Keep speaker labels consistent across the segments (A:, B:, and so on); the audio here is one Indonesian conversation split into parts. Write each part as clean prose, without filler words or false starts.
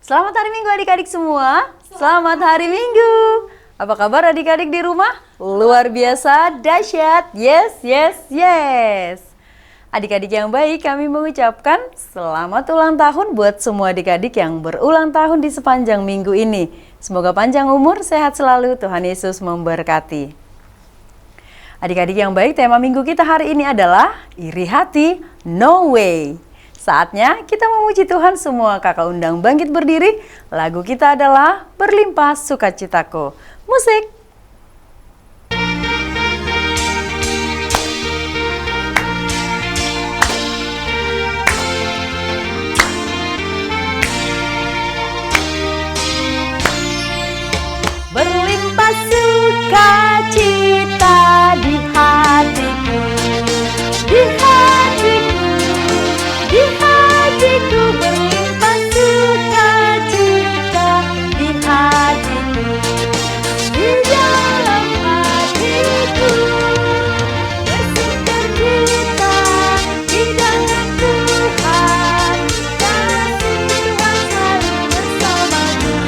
A: Selamat hari Minggu adik-adik semua. Selamat hari Minggu. Apa kabar adik-adik di rumah? Luar biasa, dahsyat. Yes, yes, yes. Adik-adik yang baik, kami mengucapkan selamat ulang tahun buat semua adik-adik yang berulang tahun di sepanjang minggu ini. Semoga panjang umur, sehat selalu, Tuhan Yesus memberkati. Adik-adik yang baik, tema minggu kita hari ini adalah iri hati, no way. Saatnya kita memuji Tuhan semua. Kakak undang bangkit berdiri. Lagu kita adalah Berlimpah Sukacitaku. Musik. Berlimpah sukacita di hatiku, di hatiku. Di hatiku berlimpah sukacita, di hatiku, di dalam hatiku bersukacita di dalam Tuhan, kasih Tuhan selalu bersamaku.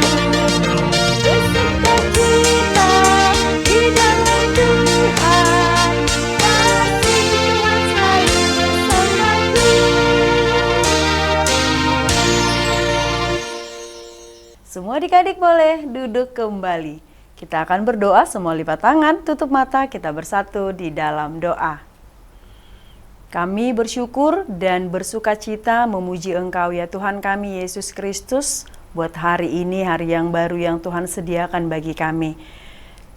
A: Bersukacita di dalam Tuhan, kasih Tuhan selalu bersamaku. Semua adik-adik boleh duduk kembali. Kita akan berdoa, semua lipat tangan, tutup mata, kita bersatu di dalam doa. Kami bersyukur dan bersukacita memuji Engkau ya Tuhan kami Yesus Kristus buat hari ini, hari yang baru yang Tuhan sediakan bagi kami.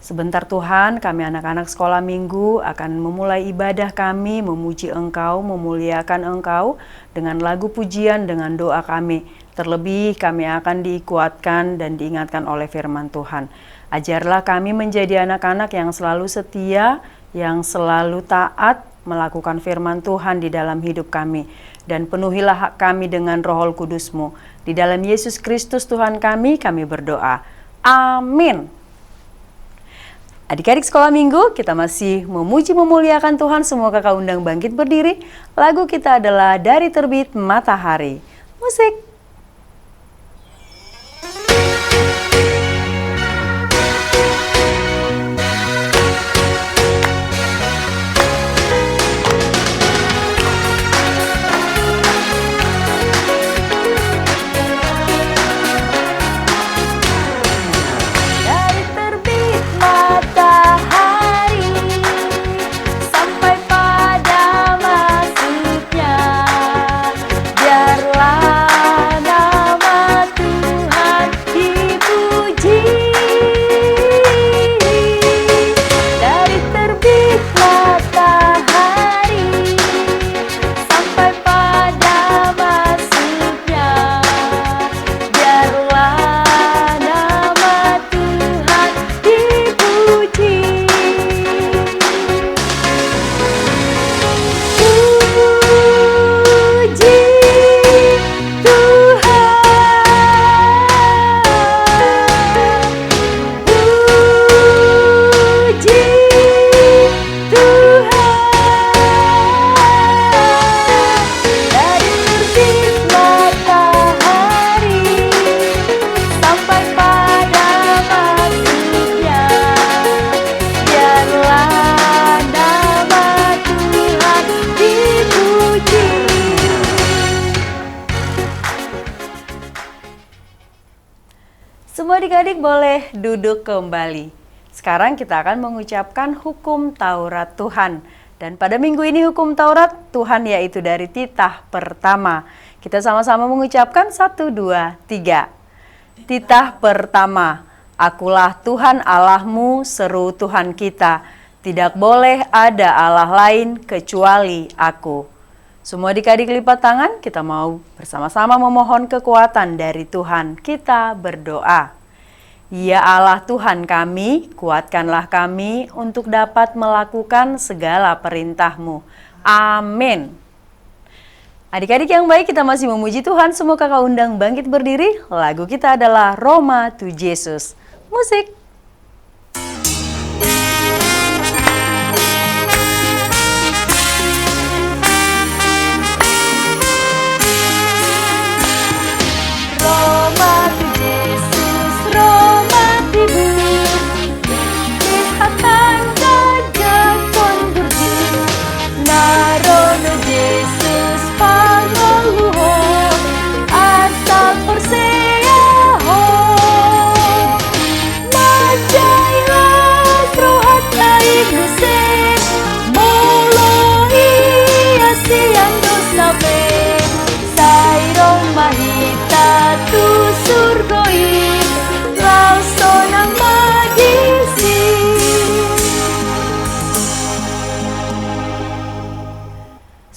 A: Sebentar Tuhan, kami anak-anak sekolah minggu akan memulai ibadah kami, memuji Engkau, memuliakan Engkau dengan lagu pujian, dengan doa kami. Terlebih kami akan dikuatkan dan diingatkan oleh firman Tuhan. Ajarlah kami menjadi anak-anak yang selalu setia, yang selalu taat melakukan firman Tuhan di dalam hidup kami. Dan penuhilah hak kami dengan Roh Kudus-Mu. Di dalam Yesus Kristus Tuhan kami berdoa. Amin. Adik-adik sekolah minggu, kita masih memuji memuliakan Tuhan. Semua kakak undang bangkit berdiri. Lagu kita adalah Dari Terbit Matahari. Musik. Semua adik-adik boleh duduk kembali. Sekarang kita akan mengucapkan hukum Taurat Tuhan. Dan pada minggu ini hukum Taurat Tuhan yaitu dari titah pertama. Kita sama-sama mengucapkan 1, 2, 3. Titah pertama. Akulah Tuhan Allahmu, seru Tuhan kita. Tidak boleh ada Allah lain kecuali aku. Semua adik-adik lipat tangan, kita mau bersama-sama memohon kekuatan dari Tuhan. Kita berdoa. Ya Allah Tuhan kami, kuatkanlah kami untuk dapat melakukan segala perintah-Mu. Amin. Adik-adik yang baik, kita masih memuji Tuhan. Semua kakak undang bangkit berdiri. Lagu kita adalah Roma to Jesus. Musik. Roma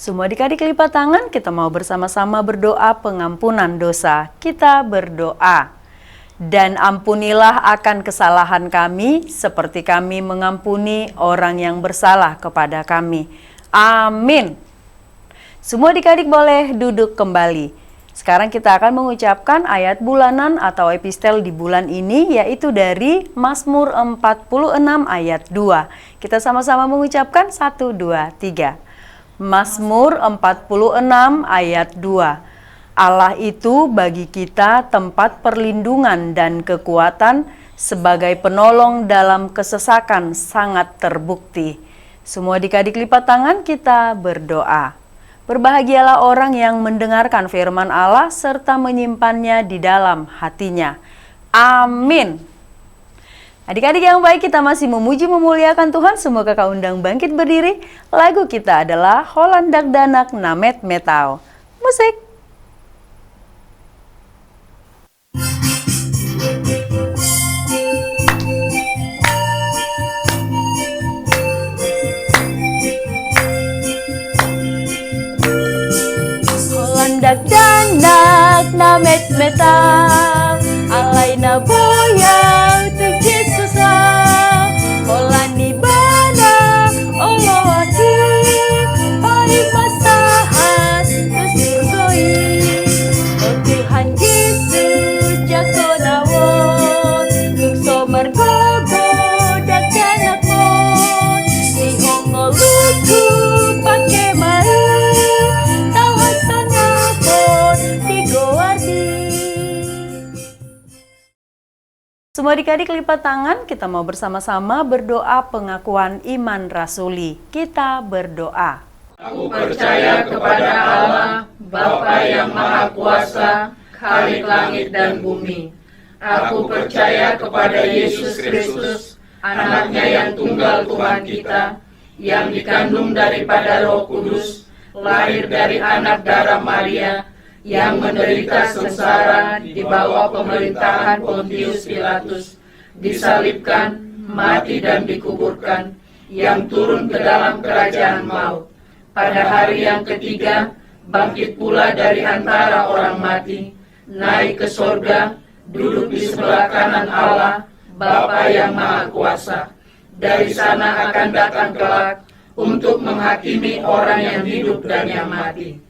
A: Semua adik-adik lipat tangan, kita mau bersama-sama berdoa pengampunan dosa. Kita berdoa. Dan ampunilah akan kesalahan kami, seperti kami mengampuni orang yang bersalah kepada kami. Amin. Semua adik-adik boleh duduk kembali. Sekarang kita akan mengucapkan ayat bulanan atau epistel di bulan ini, yaitu dari Mazmur 46 ayat 2. Kita sama-sama mengucapkan 1, 2, 3. Mazmur 46 ayat 2. Allah itu bagi kita tempat perlindungan dan kekuatan, sebagai penolong dalam kesesakan sangat terbukti. Semua adik-adik lipat tangan, kita berdoa. Berbahagialah orang yang mendengarkan firman Allah serta menyimpannya di dalam hatinya. Amin. Adik-adik yang baik, kita masih memuji memuliakan Tuhan. Semoga kau undang bangkit berdiri. Lagu kita adalah Holandak Danak Namet Metau. Musik. Holandak Danak Namet Metau, alay na boyang tig Jesus Holani bana olowati pari masahat nusurgoi. O Tuhan Yesus jako nawon lukso margogo dagdanak mo nihongoluku pake mai tawad tanapon tigoardi. Semua adik-adik lipat tangan, kita mau bersama-sama berdoa pengakuan iman rasuli. Kita berdoa.
B: Aku percaya kepada Allah, Bapa yang Maha Kuasa, Khalik langit dan bumi. Aku percaya kepada Yesus Kristus, anaknya yang tunggal Tuhan kita, yang dikandung daripada Roh Kudus, lahir dari anak darah Maria, yang menderita sengsara di bawah pemerintahan Pontius Pilatus, disalibkan, mati dan dikuburkan, yang turun ke dalam kerajaan maut. Pada hari yang ketiga, bangkit pula dari antara orang mati, naik ke sorga, duduk di sebelah kanan Allah, Bapa yang Maha Kuasa. Dari sana akan datang kelak untuk menghakimi orang yang hidup dan yang mati.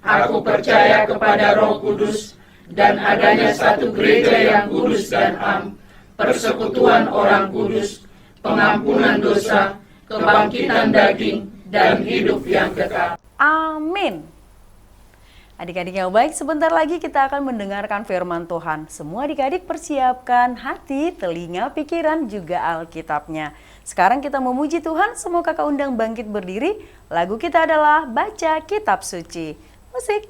B: Aku percaya kepada Roh Kudus dan adanya satu gereja yang kudus dan am, persekutuan orang kudus, pengampunan dosa, kebangkitan daging, dan hidup yang kekal.
A: Amin. Adik-adik yang baik, sebentar lagi kita akan mendengarkan firman Tuhan. Semua adik-adik persiapkan hati, telinga, pikiran, juga Alkitabnya. Sekarang kita memuji Tuhan, semoga kau undang bangkit berdiri. Lagu kita adalah Baca Kitab Suci. Musik.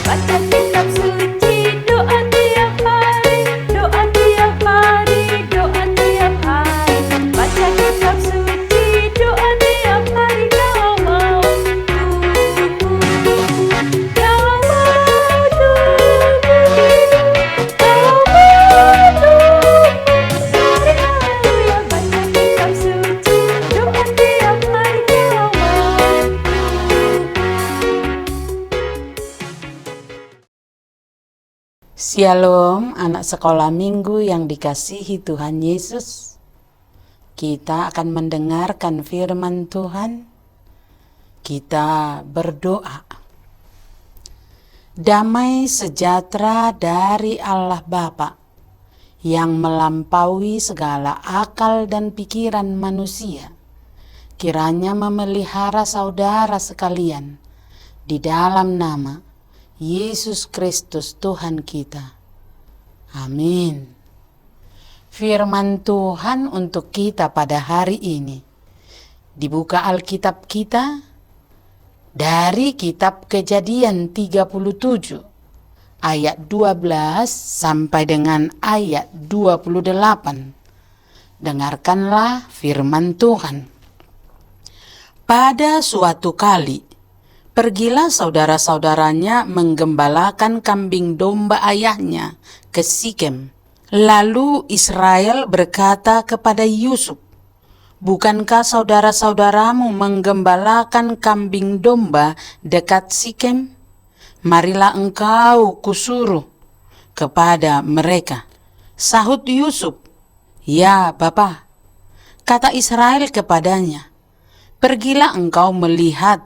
A: Baca kitab suci, doa tiap hari, doa tiap hari, doa tiap hari. Baca kitab suci, doa tiap hari, kalau mau tunggu, kalau mau tunggu, kalau mau tunggu. Haleluya, baca kitab suci, doa tiap hari, kalau mau
C: Shalom, anak sekolah minggu yang dikasihi Tuhan Yesus. Kita akan mendengarkan firman Tuhan. Kita berdoa. Damai sejahtera dari Allah Bapa yang melampaui segala akal dan pikiran manusia, kiranya memelihara saudara sekalian di dalam nama Yesus Kristus Tuhan kita. Amin. Firman Tuhan untuk kita pada hari ini. Dibuka Alkitab kita dari kitab Kejadian 37 ayat 12 sampai dengan ayat 28. Dengarkanlah firman Tuhan. Pada suatu kali, Pergilah saudara-saudaranya menggembalakan kambing domba ayahnya ke Sikem. Lalu Israel berkata kepada Yusuf, "Bukankah saudara-saudaramu menggembalakan kambing domba dekat Sikem? Marilah engkau kusuruh kepada mereka." Sahut Yusuf, "Ya, Bapa." Kata Israel kepadanya, "Pergilah engkau melihat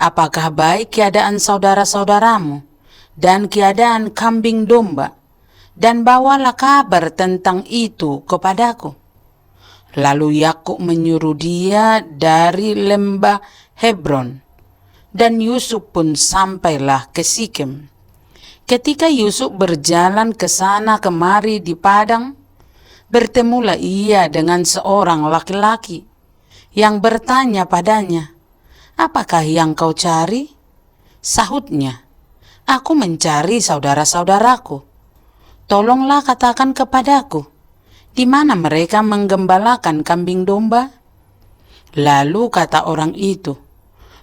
C: apakah baik keadaan saudara-saudaramu dan keadaan kambing domba, dan bawalah kabar tentang itu kepadaku." Lalu Yakub menyuruh dia dari lembah Hebron, dan Yusuf pun sampailah ke Sikem. Ketika Yusuf berjalan ke sana kemari di padang, bertemulah ia dengan seorang laki-laki yang bertanya padanya, "Apakah yang kau cari?" Sahutnya, "Aku mencari saudara-saudaraku. Tolonglah katakan kepadaku, di mana mereka menggembalakan kambing domba?" Lalu kata orang itu,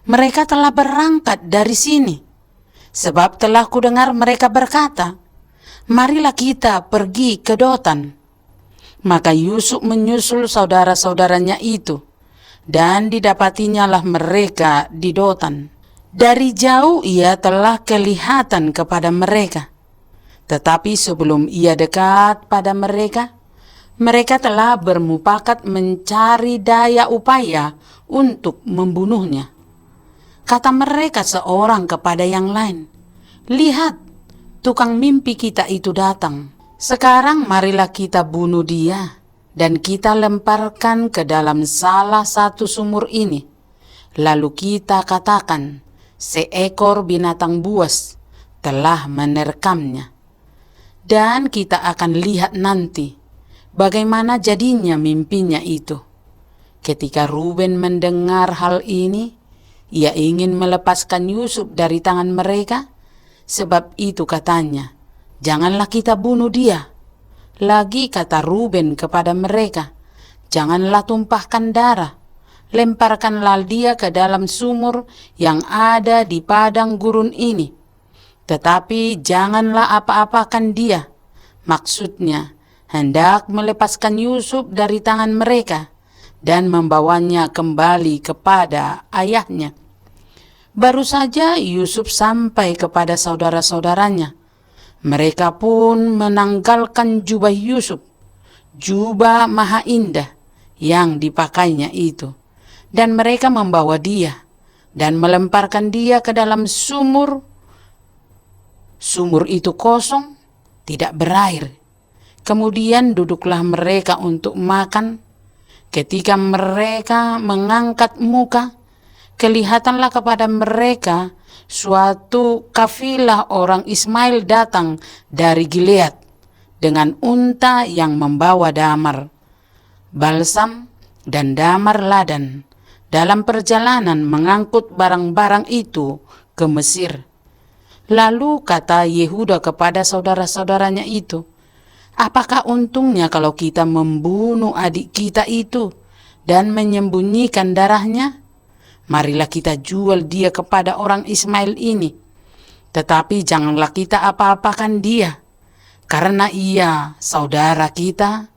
C: "Mereka telah berangkat dari sini, sebab telah kudengar mereka berkata, 'Marilah kita pergi ke Dotan.'" Maka Yusuf menyusul saudara-saudaranya itu, dan didapatinya lah mereka di Dotan. Dari jauh ia telah kelihatan kepada mereka, tetapi sebelum ia dekat pada mereka, mereka telah bermufakat mencari daya upaya untuk membunuhnya. Kata mereka seorang kepada yang lain, "Lihat, tukang mimpi kita itu datang. Sekarang marilah kita bunuh dia, dan kita lemparkan ke dalam salah satu sumur ini. Lalu kita katakan, seekor binatang buas telah menerkamnya. Dan kita akan lihat nanti bagaimana jadinya mimpinya itu." Ketika Ruben mendengar hal ini, ia ingin melepaskan Yusuf dari tangan mereka. Sebab itu katanya, "Janganlah kita bunuh dia." Lagi kata Ruben kepada mereka, "Janganlah tumpahkan darah. Lemparkanlah dia ke dalam sumur yang ada di padang gurun ini. Tetapi janganlah apa-apakan dia." Maksudnya, hendak melepaskan Yusuf dari tangan mereka dan membawanya kembali kepada ayahnya. Baru saja Yusuf sampai kepada saudara-saudaranya, mereka pun menanggalkan jubah Yusuf, jubah maha indah yang dipakainya itu, dan mereka membawa dia dan melemparkan dia ke dalam sumur. Sumur itu kosong, tidak berair. Kemudian duduklah mereka untuk makan. Ketika mereka mengangkat muka, kelihatanlah kepada mereka suatu kafilah orang Ismail datang dari Gilead dengan unta yang membawa damar, balsam, dan damar ladan dalam perjalanan mengangkut barang-barang itu ke Mesir. Lalu kata Yehuda kepada saudara-saudaranya itu, "Apakah untungnya kalau kita membunuh adik kita itu dan menyembunyikan darahnya? Marilah kita jual dia kepada orang Ismail ini. Tetapi janganlah kita apa-apakan dia, karena ia saudara kita,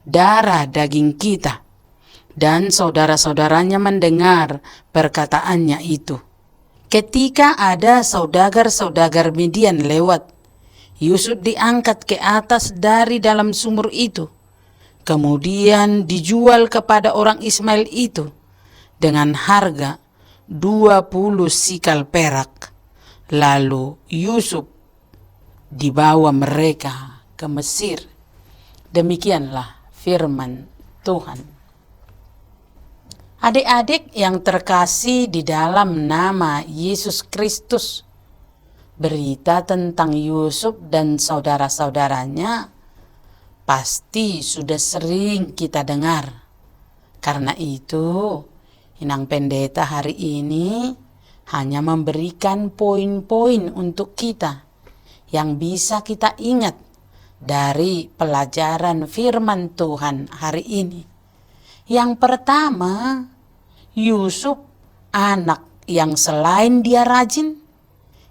C: darah daging kita." Dan saudara-saudaranya mendengar perkataannya itu. Ketika ada saudagar-saudagar Midian lewat, Yusuf diangkat ke atas dari dalam sumur itu, kemudian dijual kepada orang Ismail itu dengan harga 20 sikal perak. Lalu Yusuf dibawa mereka ke Mesir. Demikianlah firman Tuhan. Adik-adik yang terkasih di dalam nama Yesus Kristus, berita tentang Yusuf dan saudara-saudaranya pasti sudah sering kita dengar. Karena itu, Inang Pendeta hari ini hanya memberikan poin-poin untuk kita yang bisa kita ingat dari pelajaran firman Tuhan hari ini. Yang pertama, Yusuf anak yang selain dia rajin,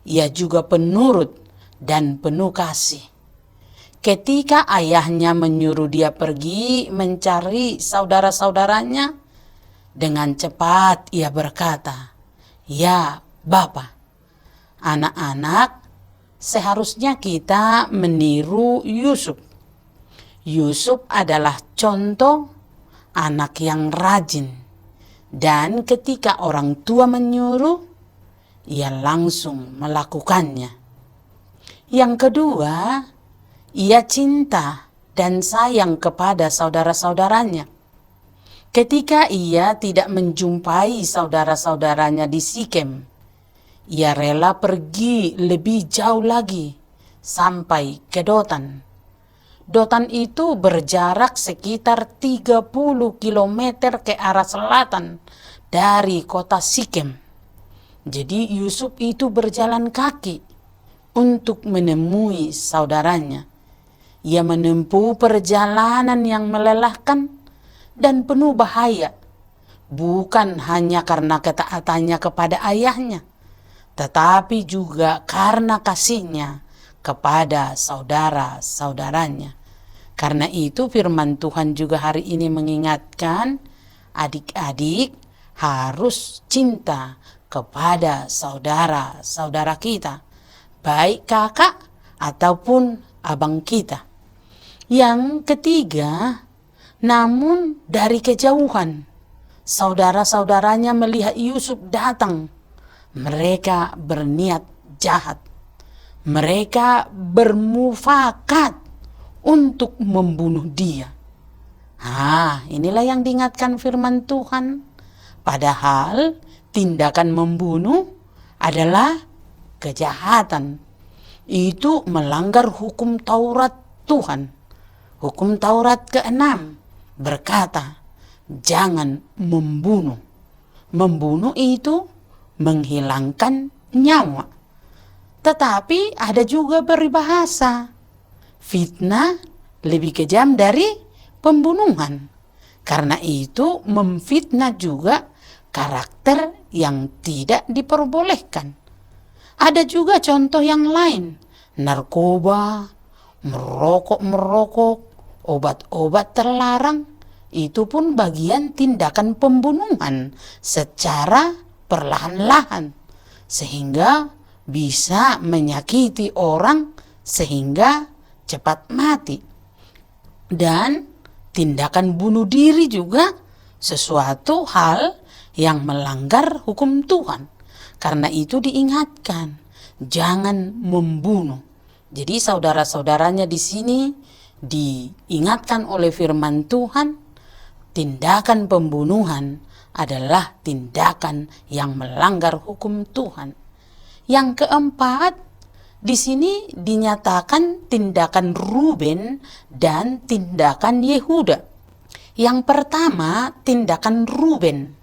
C: ia juga penurut dan penuh kasih. Ketika ayahnya menyuruh dia pergi mencari saudara-saudaranya, dengan cepat ia berkata, "Ya, Bapa." Anak-anak, seharusnya kita meniru Yusuf. Yusuf adalah contoh anak yang rajin, dan ketika orang tua menyuruh, ia langsung melakukannya. Yang kedua, ia cinta dan sayang kepada saudara-saudaranya. Ketika ia tidak menjumpai saudara-saudaranya di Sikem, ia rela pergi lebih jauh lagi sampai ke Dotan. Dotan itu berjarak sekitar 30 km ke arah selatan dari kota Sikem. Jadi Yusuf itu berjalan kaki untuk menemui saudaranya. Ia menempuh perjalanan yang melelahkan dan penuh bahaya, bukan hanya karena ketaatannya kepada ayahnya, tetapi juga karena kasihnya kepada saudara-saudaranya. Karena itu firman Tuhan juga hari ini mengingatkan adik-adik harus cinta kepada saudara-saudara kita, baik kakak ataupun abang kita. Yang ketiga, namun dari kejauhan saudara-saudaranya melihat Yusuf datang, mereka berniat jahat. Mereka bermufakat untuk membunuh dia. Inilah yang diingatkan firman Tuhan. Padahal tindakan membunuh adalah kejahatan. Itu melanggar hukum Taurat Tuhan. Hukum Taurat ke-6 berkata, jangan membunuh. Membunuh itu menghilangkan nyawa. Tetapi ada juga peribahasa, fitnah lebih kejam dari pembunuhan. Karena itu memfitnah juga karakter yang tidak diperbolehkan. Ada juga contoh yang lain, narkoba, merokok, obat-obat terlarang, itu pun bagian tindakan pembunuhan secara perlahan-lahan, sehingga bisa menyakiti orang sehingga cepat mati. Dan tindakan bunuh diri juga sesuatu hal yang melanggar hukum Tuhan. Karena itu diingatkan, jangan membunuh. Jadi saudara-saudaranya di sini diingatkan oleh firman Tuhan, tindakan pembunuhan adalah tindakan yang melanggar hukum Tuhan. Yang keempat, di sini dinyatakan tindakan Ruben dan tindakan Yehuda. Yang pertama, tindakan Ruben.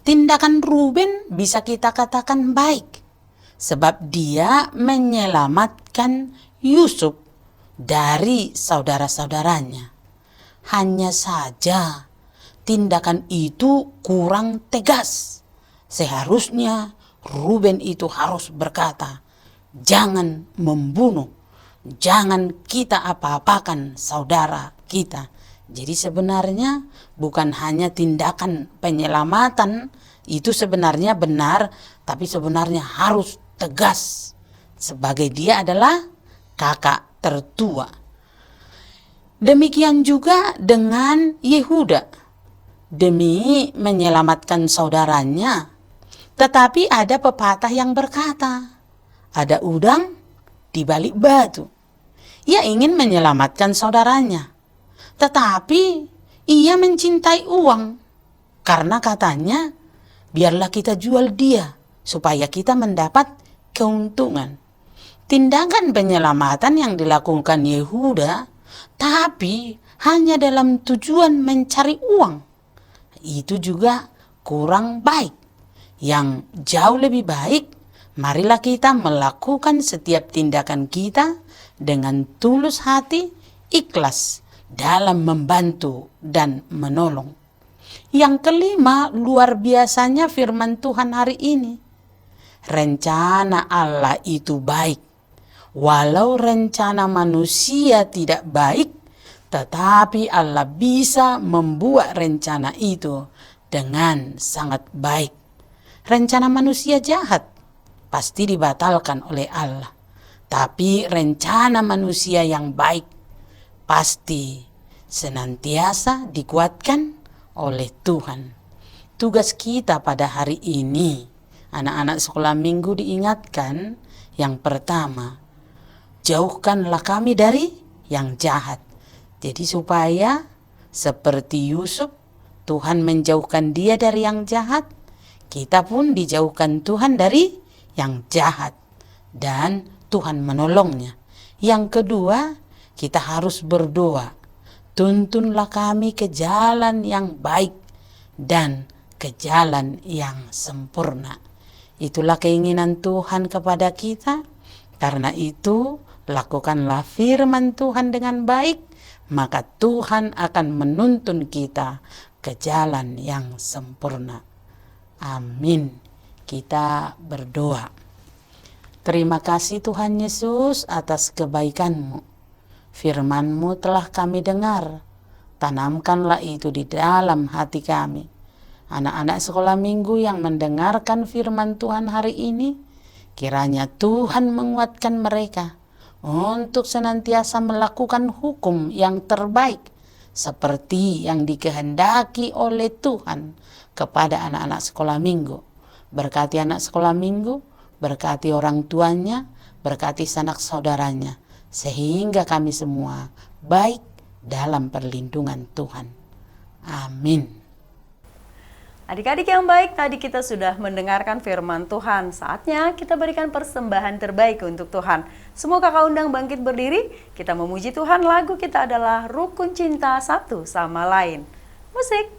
C: Tindakan Ruben bisa kita katakan baik, sebab dia menyelamatkan Yusuf dari saudara-saudaranya. Hanya saja tindakan itu kurang tegas. Seharusnya Ruben itu harus berkata, jangan membunuh, jangan kita apa-apakan saudara kita. Jadi sebenarnya bukan hanya tindakan penyelamatan, itu sebenarnya benar, tapi sebenarnya harus tegas. Sebagai dia adalah kakak tertua. Demikian juga dengan Yehuda. Demi menyelamatkan saudaranya. Tetapi ada pepatah yang berkata, ada udang di balik batu. Ia ingin menyelamatkan saudaranya, tetapi ia mencintai uang. Karena katanya, biarlah kita jual dia, supaya kita mendapat keuntungan. Tindakan penyelamatan yang dilakukan Yehuda, tapi hanya dalam tujuan mencari uang. Itu juga kurang baik. Yang jauh lebih baik, marilah kita melakukan setiap tindakan kita dengan tulus hati, ikhlas dalam membantu dan menolong. Yang kelima, luar biasanya firman Tuhan hari ini. rencana Allah itu baik. Walau rencana manusia tidak baik, tetapi Allah bisa membuat rencana itu dengan sangat baik. Rencana manusia jahat pasti dibatalkan oleh Allah. Tapi rencana manusia yang baik pasti senantiasa dikuatkan oleh Tuhan. Tugas kita pada hari ini, anak-anak sekolah minggu diingatkan, yang pertama, jauhkanlah kami dari yang jahat. Jadi supaya seperti Yusuf, Tuhan menjauhkan dia dari yang jahat, kita pun dijauhkan Tuhan dari yang jahat. Dan Tuhan menolongnya. Yang kedua, kita harus berdoa. Tuntunlah kami ke jalan yang baik dan ke jalan yang sempurna. Itulah keinginan Tuhan kepada kita. Karena itu, lakukanlah firman Tuhan dengan baik, maka Tuhan akan menuntun kita ke jalan yang sempurna. Amin. Kita berdoa. Terima kasih Tuhan Yesus atas kebaikan-Mu. Firman-Mu telah kami dengar. Tanamkanlah itu di dalam hati kami. Anak-anak sekolah minggu yang mendengarkan firman Tuhan hari ini, kiranya Tuhan menguatkan mereka untuk senantiasa melakukan hukum yang terbaik seperti yang dikehendaki oleh Tuhan kepada anak-anak sekolah minggu. Berkati anak sekolah minggu, berkati orang tuanya, berkati sanak saudaranya, sehingga kami semua baik dalam perlindungan Tuhan. Amin.
A: Adik-adik yang baik, tadi kita sudah mendengarkan firman Tuhan. Saatnya kita berikan persembahan terbaik untuk Tuhan. Semua kakak undang bangkit berdiri, kita memuji Tuhan. Lagu kita adalah Rukun Cinta Satu Sama Lain. Musik.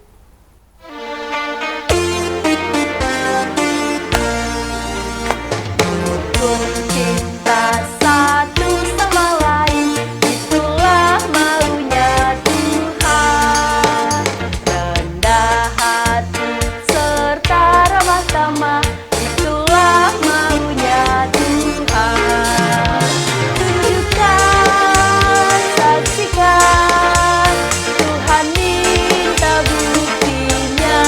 A: Cinta satu sama lain, itulah maunya Tuhan. Rendah hati serta ramah tamah, itulah maunya Tuhan. Tunjukkan, saksikan, Tuhan minta buktinya.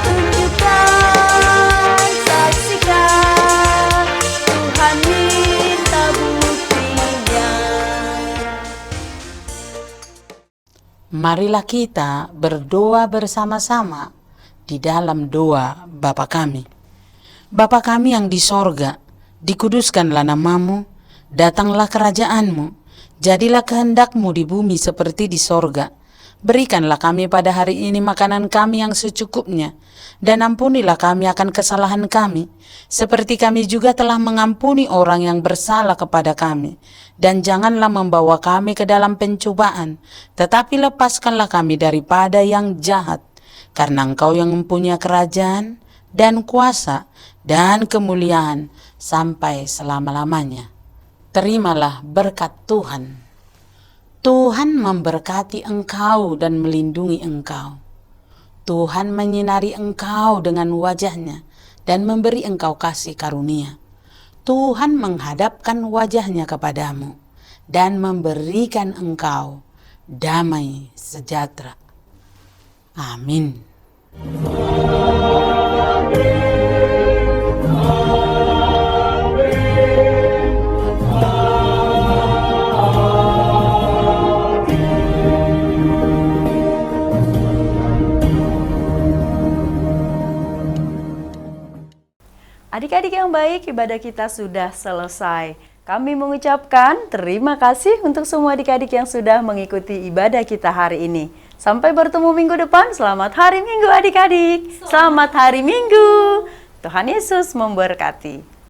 A: Tunjukkan, saksikan, Tuhan minta buktinya.
C: Marilah kita berdoa bersama-sama di dalam doa Bapa kami. Bapa kami yang di sorga, dikuduskanlah namamu, datanglah kerajaan-Mu, jadilah kehendak-Mu di bumi seperti di sorga. Berikanlah kami pada hari ini makanan kami yang secukupnya, dan ampunilah kami akan kesalahan kami, seperti kami juga telah mengampuni orang yang bersalah kepada kami. Dan janganlah membawa kami ke dalam pencobaan, tetapi lepaskanlah kami daripada yang jahat. Karena Engkau yang mempunyai kerajaan, dan kuasa, dan kemuliaan, sampai selama-lamanya. Terimalah berkat Tuhan. Tuhan memberkati engkau dan melindungi engkau. Tuhan menyinari engkau dengan wajah-Nya dan memberi engkau kasih karunia. Tuhan menghadapkan wajah-Nya kepadamu dan memberikan engkau damai sejahtera. Amin.
A: Adik-adik yang baik, ibadah kita sudah selesai. Kami mengucapkan terima kasih untuk semua adik-adik yang sudah mengikuti ibadah kita hari ini. Sampai bertemu minggu depan. Selamat hari Minggu adik-adik. Selamat hari Minggu. Tuhan Yesus memberkati.